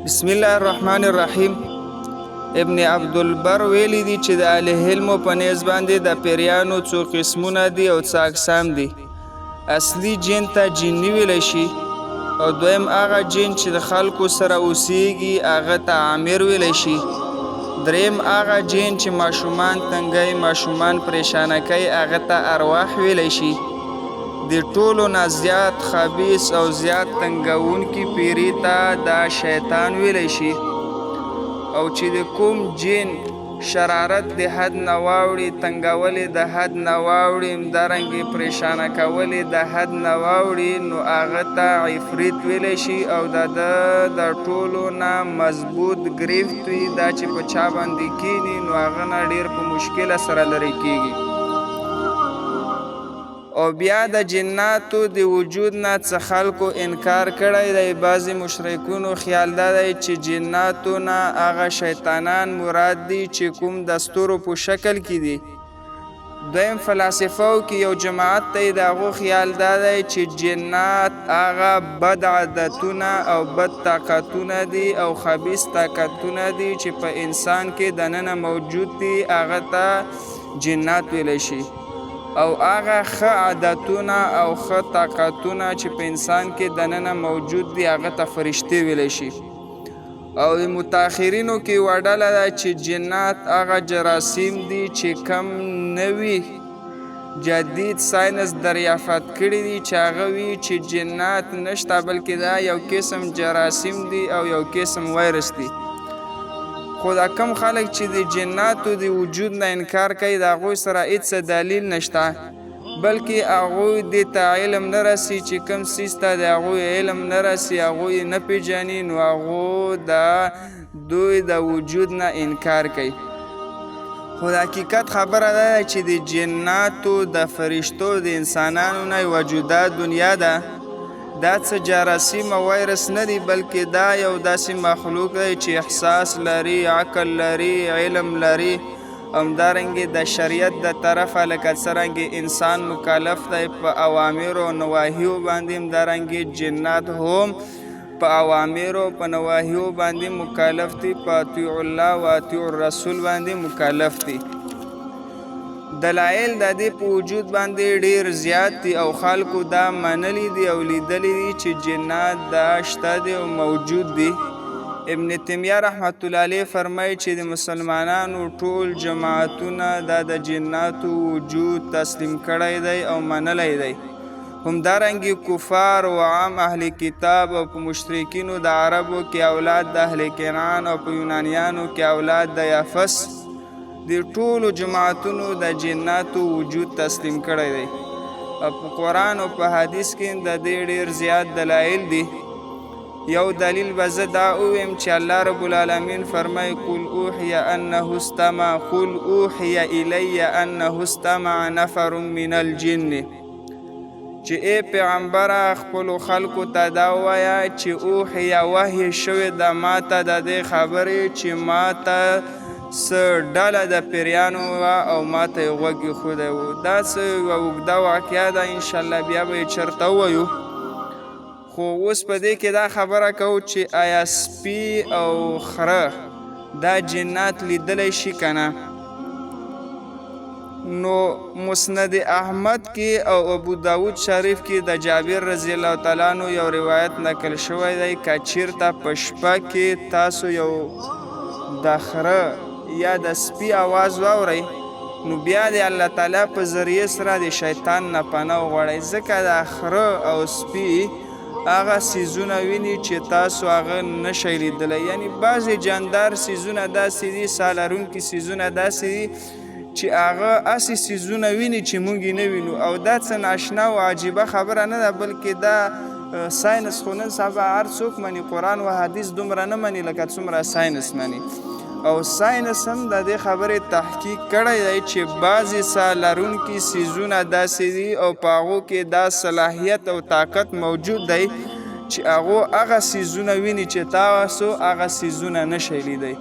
بسم الله الرحمن الرحیم. ابن عبدالبر ویلی دی چې د اهل علمو په نیز باندې د پیریانو څو قسمونه دي او څه اقسام دي. اصلي جن ته جني ویلی شي، او دویم هغه جن چې د خلکو سره اوسیږي هغه ته عامر ویلی شي. دریم هغه جن چې ماشومان تنګی، ماشومان پریشانه کوي هغه ته ارواح ویلی شي. د ټولو نه زیات خبیث او زیات تنګونکي پیري ته دا شیطان ویلی شي. او چې د کوم جن شرارت د حد نه واوړي، تنګولې د حد نه واوړي، همدارنګې پریشانه کولې د حد نه واوړي، نو هغه ته عفریت ویلی شي. او د ټولو نه مضبوط ګرفت وي، دا چې په چا باندې کینی نو هغه نه ډېر په مشکله سره لرې کیږي. او بیا د جناتو د وجود نه څه خلکو انکار کړی دی. بعضې مشرکینو خیال دا دی چې جناتو نه هغه شیطانان مراد دي چې کوم د ستورو په شکل کې دي. دویم فلاسفو کې یو جماعت دی، د هغو خیال دا دی چې جنات هغه بد عادتونه او بد طاقتونه دي او خبیث طاقتونه دي چې په انسان کې دننه موجود دي، هغه ته جنات ویلی شي. او هغه ښه عادتونه او ښه طاقتونه چې په انسان کې دننه موجود دي هغه ته فرشتې ویلی شي. او د متاخرینو کې یوه ډله ده چې جنات هغه جراثیم دي چې کم نوي جدید ساینس دریافت کړي دي، چې هغه وي چې جنات نشته بلکې دا یو قسم جراثیم دي او یو قسم ویروس دي. خو دا کم خلک چې د جناتو د وجود نه انکار کوي، د هغوی سره هېڅ دلیل نشته، بلکې هغوی دې ته علم نه رسي چې کوم څیز ته د هغوی علم نه رسي، هغوی نه پېژني، نو هغوی د دوی د وجود نه انکار کوي. خو د حقیقت خبره دا ده چې د جناتو د فرشتو د انسانانو نه یوه جدا دنیا ده. دا څه جراثیم او ویروس نه دی، بلکې دا یو داسې مخلوق دی چې احساس لري، عقل لري، علم لري. همدارنګې د شریعت د طرفه لکه څرنګې انسان مکلف دی په اوامرو او نواهیو باندې، همدارنګې جنات هم په اوامرو په نواهیو باندې مکلف دي، په اطیع الله و اطیع الرسول باندې مکلف دي. دلایل د دې په وجود باندې ډیر زیات دي او خلکو دا منلی دي او لیدلی دي چې جنات دا شته دي او موجود دي. ابن تیمیه رحمت الله علیه فرمایي چې د مسلمانانو ټول جماعتونه دا د جناتو وجود تسلیم کړی دی او منلی دی. همدارنګې کفار او عام اهل کتاب او په مشرکینو د عربو کې اولاد د اهل کنعان او په یونانیانو کې اولاد د یافس، د ټولو جماعتونو د جناتو وجود تسلیم کړی دی. او په قرآن او په حدیث کې د دې ډېر زیات دلایل دي. یو دلیل به زه دا وویم چې الله رب العالمین فرمایي قل اوحی انه استمع قل اوحی الی انه استمع نفر من الجن، چې ای پیغمبره خپلو خلکو ته دا ووایه چې اوحی وحی شوې ده ما ته د دې خبرې چې ما ته څه ډله د پیریانو وه او ما ته یې غوږ ایښودی و. دا څه یوه اوږده واقعه ده، انشاءالله بیا به یې چېرته ووایو. خو اوس په دې کې دا خبره کوو چې آیا سپي او خره دا جنات لیدلی شي که نه؟ نو مسند احمد کې او ابو داود شریف کې د جابر رضی الله تعالی عنه یو روایت نقل شوی دی. که چېرته په شپه کې تاسو یو د خره یا د سپي آواز واورئ، نو بیا د الله تعالی په ذریعه سره د شیطان نه پناه وغواړئ، ځکه د خره او سپي هغه څیزونه ویني چې تاسو هغه نشئ لیدلی. یعنی بعضې جاندار څیزونه داسې دي، ساه لرونکي څیزونه داسې دي چې هغه هسې څیزونه ویني چې موږ یې نه وینو. او دا څه ناشنا او عجیبه خبره نه ده، بلکې دا ساینس خو نن سبا هر څوک مني، قرآن و حدیث دومره نه مني لکه څومره ساینس مني. او ساینس هم د دې خبرې تحقیق کړی دی چې بعضې ساه لرونکي څیزونه داسې دي او په هغو کې دا صلاحیت او طاقت موجود دی چې هغو هغه څیزونه ویني چې تاسو هغه څیزونه نشئ لیدی.